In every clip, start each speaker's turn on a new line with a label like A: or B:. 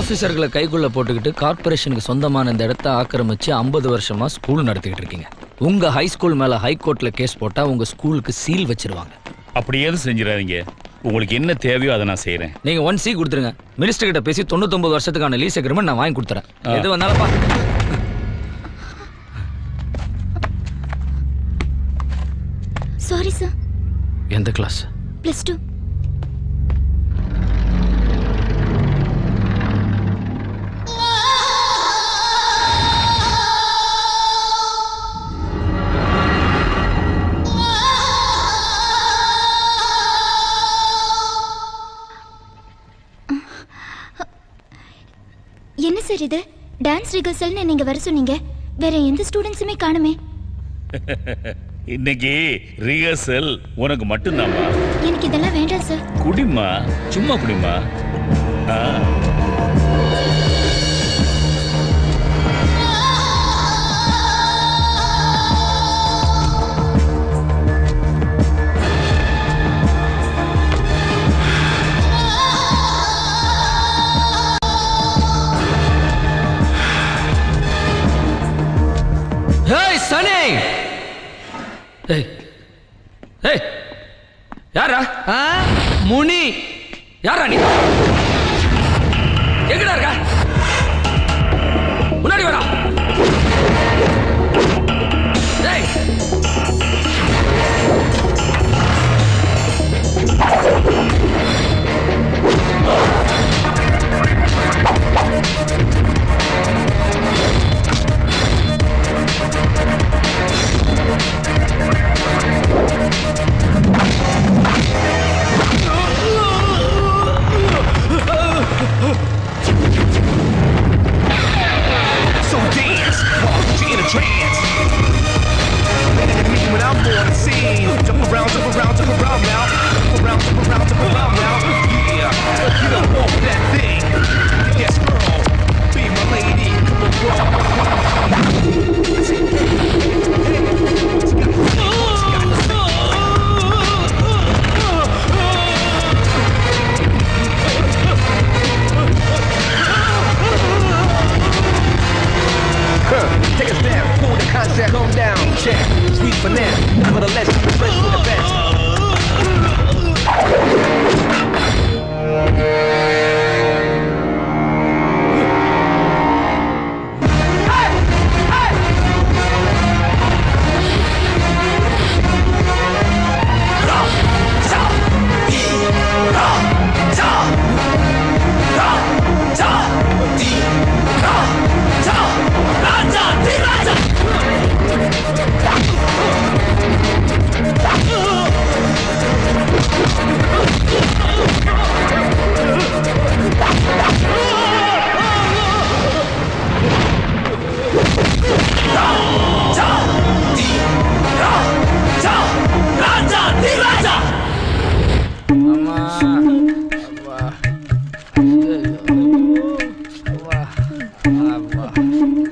A: ஆபீசர்களை கைக்குள்ள போட்டுக்கிட்டு கார்பரேஷனுக்கு சொந்தமான இந்த இடத்த ஆக்கிரமிச்சு 50 வருஷமா ஸ்கூல் நடத்திக்கிட்டு இருக்கீங்க. உங்க ஹை ஸ்கூல் மேல ஹைகோர்ட்ல கேஸ் போட்டா உங்க ஸ்கூலுக்கு சீல் வச்சிருவாங்க.
B: அப்படி ஏதும் செஞ்சிடாதீங்க. உங்களுக்கு என்ன தேவையோ அதை நான் செய்யறேன்.
A: நீங்க 1 C கொடுத்துருங்க. மினிஸ்டர் கிட்ட பேசி 99 வருஷத்துக்கான லீஸ் அக்ரிமெண்ட் நான் வாங்கி கொடுத்துறேன். எது வந்தாலப்பா.
C: Sorry sir.
A: எந்த கிளாஸ்?
C: +2. என்ன சார் இது? டான்ஸ் ரிஹர்சல்னு நீங்க வர சொன்னீங்க. வேற எந்த ஸ்டூடண்ட்ஸுமே காணுமே.
B: இன்னைக்கு ரிஹர்சல் உனக்கு மட்டும்தாம்மா.
C: எனக்கு இதெல்லாம் வேண்டாம் சார்.
B: குடிமா, சும்மா குடிமா.
A: Hey Sunny! Hey. Hey. யாரா? முனி. யாரா நீ? எங்கடா இருக்க? முன்னாடி வரா. டேய்.
D: So dance, walk in a trance. When I'm on the scene, jump around now. Jump around now. Yeah, you don't want that thing. Yes, girl, be my lady. Take a step, pull the concept, calm down, check. Sweet finesse, nevertheless, fresh to the best.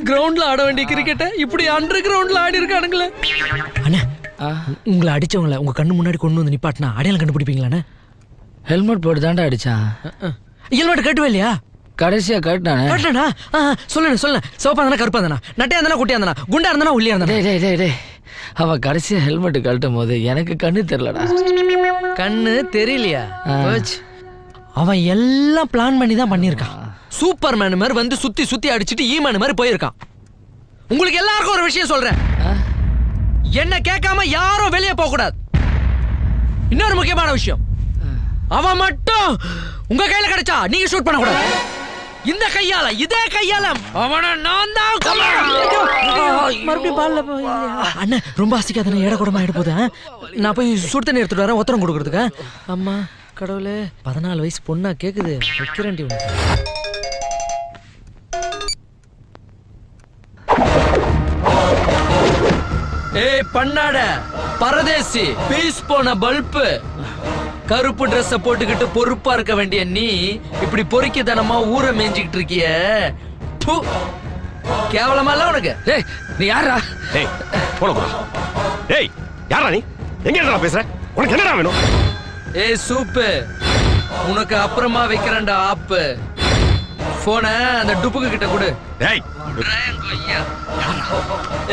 E: கிரவுண்ட்ல ஆட வேண்டிய கிரிக்கெட்டை இப்படி under கிரவுண்ட்ல ஆடி இருக்கானுங்களே. அண்ணா, உங்களை அடிச்சவங்கள உங்க கண்ணு முன்னாடி கொண்டு வந்து நிப்பாட்டினா அடையாளம் கண்டுபிடிப்பீங்களாண்ணே?
A: ஹெல்மெட் போட்டு தாண்டா அடிச்சான்.
E: ஹெல்மெட் கட்டுவே இல்லையா?
A: கடைசியா கட்டினானே.
E: கட்டணா? சொல்லுங்க. சிவப்பா இருந்தா கருப்பா இருந்தா, நட்டையா இருந்தா குட்டியா இருந்தா, குண்டா இருந்தா உள்ளியா இருந்தா?
A: டேய் அவன் கடைசியா ஹெல்மெட் கழட்டும் போது எனக்கு கண்ணு தெரியலடா.
E: கண்ணு தெரியலையா? அவன் எல்லாம் பிளான் பண்ணி தான் பண்ணியிருக்கான். சூப்பர் மேன் மாதிரி வந்து சுத்தி அடிச்சுட்டு ஈமேன் மாதிரி போயிருக்கான். உங்களுக்கு எல்லாருக்கும் ஒரு விஷயம் சொல்றேன், என்ன கேட்காம யாரும் வெளியே போக கூடாது. இன்னொரு முக்கியமான விஷயம், அவன் மட்டும் உங்க கையில கிடைச்சா நீங்க ஷூட் பண்ண கூடாது. இந்த கையால, இதே கையால அவனை நான் தான் மறுபடியும் பால்ல. அண்ணன் ரொம்ப ஆசிக்காத, ஏட கூடமா ஆயிட போகுது. நான் போய் சுடு தண்ணி எடுத்துட்டு வரேன் உத்தரம் கொடுக்கறதுக்கு. அம்மா கடவுளே, 14 வயசு பொண்ணா கேக்குது. வைக்கிறேன்டி உனக்கு. ஏய் பண்ணாட பரதேசி, பீஸ் போன பல்பு, கருப்பு ட்ரெஸ் போட்டுக்கிட்டு பொறுப்பா இருக்க வேண்டிய நீ இப்படி பொறுக்கித்தனமா ஊரை மேய்ஞ்சிக்கிட்டு இருக்கிய. கேவலமா இல்ல உனக்கு?
A: டேய் நீ யாரா?
F: டேய் போடா. டேய் யாரா நீ? எங்க என்னடா பேசுற? உனக்கு என்னடா வேணும்?
E: ஏய் சூப்பு, உனக்கு அப்புறமா வைக்கிறேன்டா ஆப்பு. போன அந்த டுப்புக்கு கிட்ட கொடு.
F: டேய்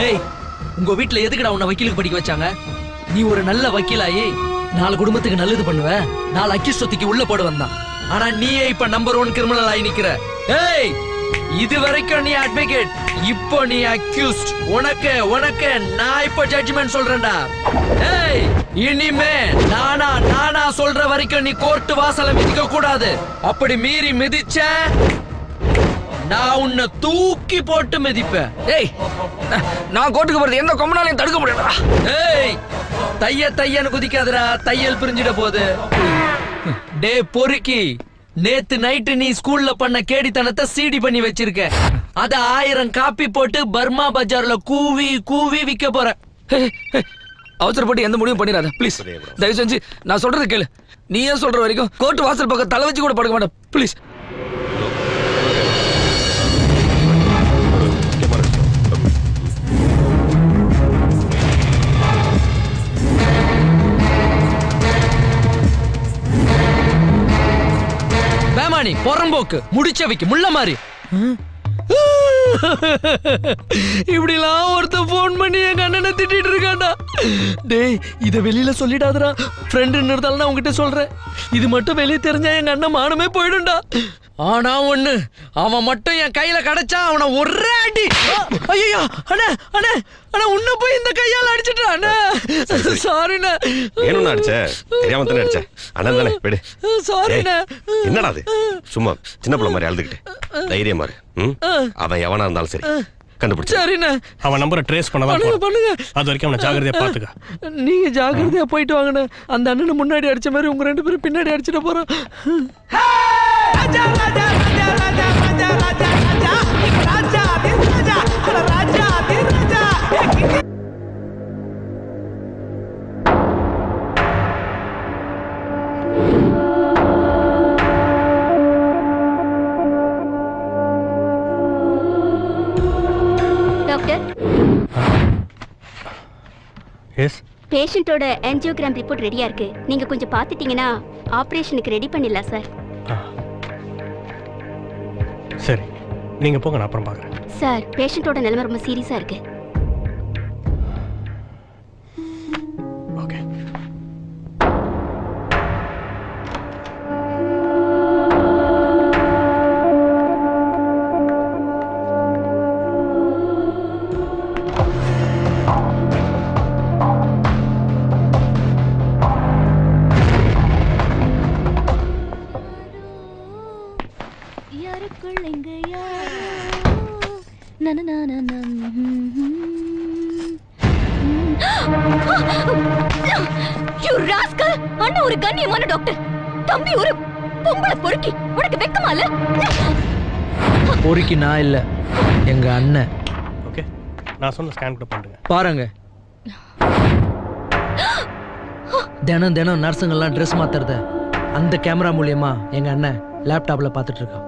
E: ஏய், உங்க வீட்ல எதுக்குடா உன்னை வக்கீலுக்கு படிக்க வச்சாங்க? நீ ஒரு நல்ல வக்கீலாயி 4 குடும்பத்துக்கு நல்லது பண்ணுவ, 4 அக்கிஷ்டத்துக்கு உள்ள போட வந்தான். ஆனா நீயே இப்ப நம்பர் 1 கிரிமினல் ஆகி நிக்கிற. ஏய், இது வரைக்கும் நீ அட்வொகேட், இப்போ நீ அக்யூஸ்ட். உனக்கு நான் இப்போ ஜட்ஜ்மெண்ட் சொல்றேன்டா. ஏய், இனிமே நானா சொல்ற வரைக்கும் நீ கோர்ட் வாசல்ல மிதிக்க கூடாது. அப்படி மீறி மிதிச்ச நான் உன்னை தூக்கி போட்டு மிதிப்பேன்.
A: ஏய், நான் கோர்ட்டுக்கு போறது எந்த கொம்பனாலையும் தடுக்க முடியாதா?
E: ஏய், தையன்னு குதிக்காதடா, தையல் பிரிஞ்சிட போகுது. டே பொறுக்கி, நேத்து நைட்டு நீ ஸ்கூல்ல பண்ண கேடித்தனத்தை சிடி பண்ணி வச்சிருக்க. அத 1000 காப்பி போட்டு பர்மா பஜார்ல கூவி விக்க போற.
A: அவசரப்பட்டு எந்த முடிவும் பண்ணிடாத ப்ளீஸ். தயவு செஞ்சு நான் சொல்றது கேளு. நீ ஏன் சொல்ற வரைக்கும் கோர்ட் வாசல் பக்கம் தலை வச்சு கூட படுக்க மாட்டேன் ப்ளீஸ்.
E: பேமானி பொறம்போக்கு முடிச்சவைக்கு முள்ள மாதிரி. இப்படிலாம் ஒருத்தன் போன் பண்ணி எங்க அண்ணனை திட்டிட்டு இருக்காண்டா. டேய், இத வெளியில சொல்லிடாதடா. ஃப்ரெண்டுன்னு இருந்தாலும் நான் உங்ககிட்ட சொல்றேன். இது மட்டும் வெளியே தெரிஞ்சா எங்க அண்ணன் மானமே போயிடும்டா. ஆனா ஒண்ணு, அவன் மட்டும் என் கையில கிடைச்சா அவனை ஒரே அடி. ஐயோ அண்ணா அண்ணா அண்ணா, உன்ன போய் இந்த கையால அடிச்சிட்டா அண்ணா. சாரிண்ணா.
F: ஏனுண்ணா அடிச்ச? தெரியாம தானே அடிச்ச. அண்ணன் தானே விடு.
E: சாரிண்ணா.
F: என்னடா அது? சும்மா சின்ன பிள்ளை மாதிரி அழுதுகிட்டு தைரியமா இரு. அவன் எவனா இருந்தாலும் சரி கண்டுபிடிச்சு.
E: சரிண்ணா.
G: அவன் நம்பரை ட்ரேஸ் பண்ணலாம்.
E: பண்ணுங்க.
G: அது வரைக்கும் அவனை ஜாக்கிரதையா பாத்துக்க.
E: நீங்க ஜாக்கிரதையா போயிட்டு வாங்கண்ணா. அந்த அண்ணனை முன்னாடி அடிச்ச மாதிரி உங்க 2 பேரும் பின்னாடி அடிச்சிட போறோம்.
C: டாக்டர்,
G: எஸ்,
C: பேஷண்டோட ஆஞ்சியோகிராம் ரிப்போர்ட் ரெடியா இருக்கு. நீங்க கொஞ்சம் பார்த்துட்டீங்கன்னா ஆபரேஷனுக்கு ரெடி பண்ணிடலாம் சார்.
G: சரி, நீங்க போங்க, நான் அப்புறம் பார்க்குறேன்.
C: சார், பேஷண்டோட நிலைமை ரொம்ப சீரியஸா இருக்கு.
G: ஓகே.
C: அண்ணா ஒரு கண்ணியமான டாக்டர், தம்பி ஒரு பொம்பளை பொறுக்கி. உனக்கு வெக்கமா இல்ல?
E: பொறுக்கி நான் இல்ல, எங்க அண்ணன்.
G: ஓகே, நான் சொன்ன ஸ்கேன் கூட பண்ணுங்க.
E: பாருங்க, தினம் நர்ஸுங்கெல்லாம் ட்ரெஸ் மாத்துறத அந்த கேமரா மூலியமா எங்க அண்ணன் லேப்டாப்ல பார்த்துட்டு இருக்கான்.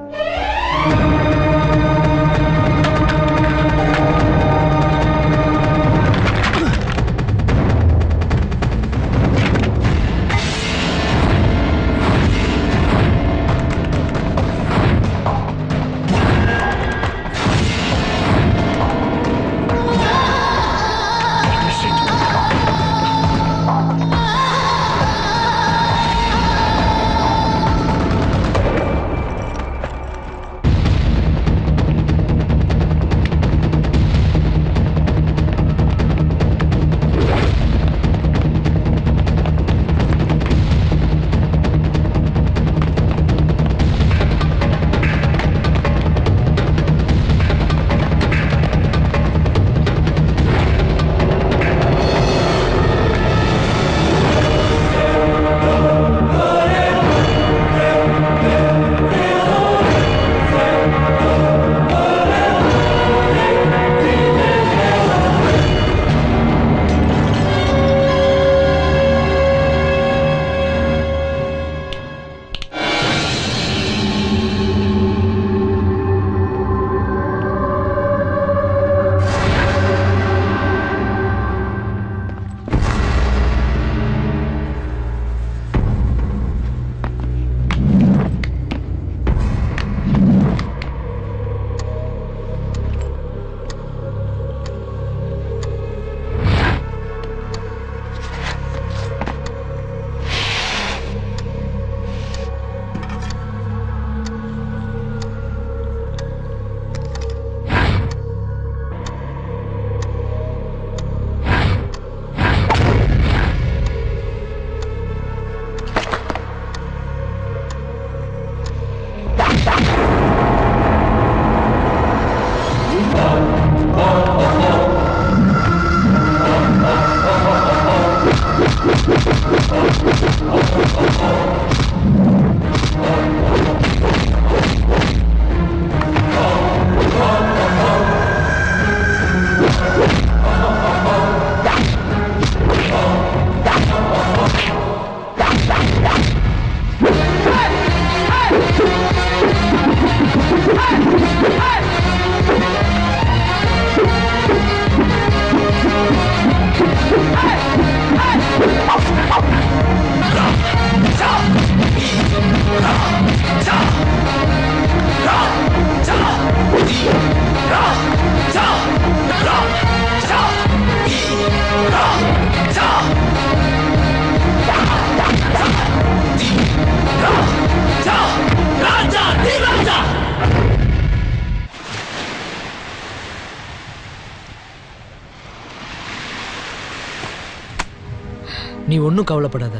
E: நீ ஒன்றும் கவலைப்படாத.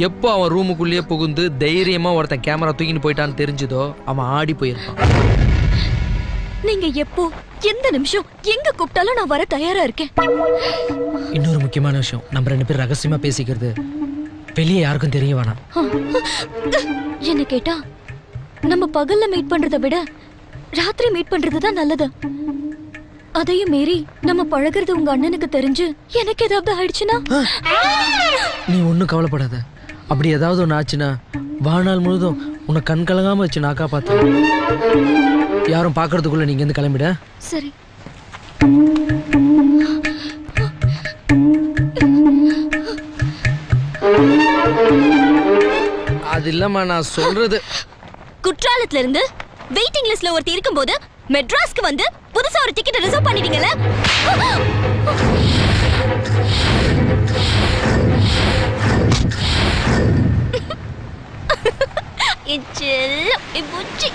E: எப்போ அவன் ரூமுக்குள்ளேயே புகுந்து தைரியமா ஒருத்தன் கேமரா தூக்கின்னு போயிட்டான்னு தெரிஞ்சதோ அவன் ஆடி போயிருப்பான்.
C: நீங்க எப்போ எந்த நிமிஷம் எங்க கூப்பிட்டாலும் நான் வர தயாரா இருக்கேன்.
E: இன்னொரு முக்கியமான விஷயம், நம்ம 2 பேரும் ரகசியமா பேசிக்கிறது வெளியே யாருக்கும் தெரிய வேணாம்.
C: என்ன கேட்டா நம்ம பகல்ல மீட் பண்றதை விட ராத்திரி மீட் பண்றதுதான் நல்லது. அதையும் மீறி நம்ம பழகிறது உங்க அண்ணனுக்கு தெரிஞ்சு எனக்கு ஏதாவது ஆயிடுச்சுன்னா?
E: நீ ஒன்றும் கவலைப்படாத. அப்படி ஏதாவது ஒன்று ஆச்சுன்னா வாழ்நாள் முழுதும் உன்னை கண் கலங்காம வச்சு நான் காப்பாத்துறேன். யாரும் பார்க்கறதுக்குள்ள நீங்க இருந்து கிளம்பிட.
C: சரி.
E: அது இல்லம்மா நான் சொல்றது.
C: குற்றாலத்துல இருந்து வெயிட்டிங் லிஸ்ட்ல ஒருத்தி இருக்கும்போது மெட்ராஸ்க்கு வந்து புதுசா ஒரு டிக்கெட் ரிசர்வ் பண்ணிட்டீங்கல? என் செல்லம், என் புச்சி.